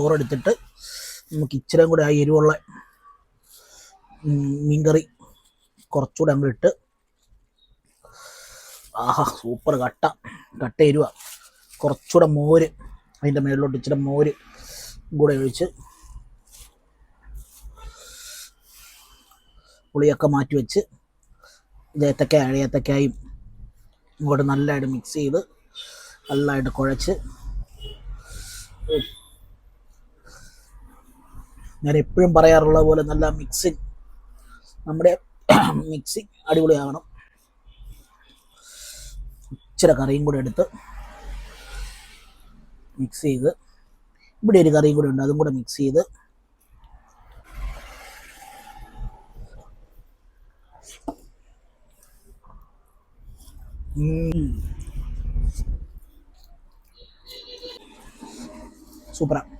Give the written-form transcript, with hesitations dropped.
ചോറെടുത്തിട്ട് നമുക്ക് ഇച്ചിരി കൂടെ ആ എരിവുള്ള മീൻകറി കുറച്ചുകൂടെ അങ്ങോട്ട് ഇട്ട്, ആഹാ സൂപ്പർ കട്ട എരിവ. കുറച്ചുകൂടെ മോര് അതിൻ്റെ മേളിലോട്ട് ഇച്ചിരി മോര് കൂടെ ഒഴിച്ച് പുളിയൊക്കെ മാറ്റി വെച്ച് ഏത്തക്കായും ഇങ്ങോട്ട് നല്ലതായിട്ട് മിക്സ് ചെയ്ത് നല്ലതായിട്ട് കുഴച്ച്, ഞാൻ എപ്പോഴും പറയാറുള്ള പോലെ നല്ല നമ്മുടെ മിക്സിങ് അടിപൊളിയാകണം. ഇച്ചിരി കറിയും കൂടെ എടുത്ത് മിക്സ് ചെയ്ത്, ഇവിടെ ഒരു കറിയും കൂടെ ഉണ്ട്, അതും കൂടെ മിക്സ് ചെയ്ത് സൂപ്പറാണ്.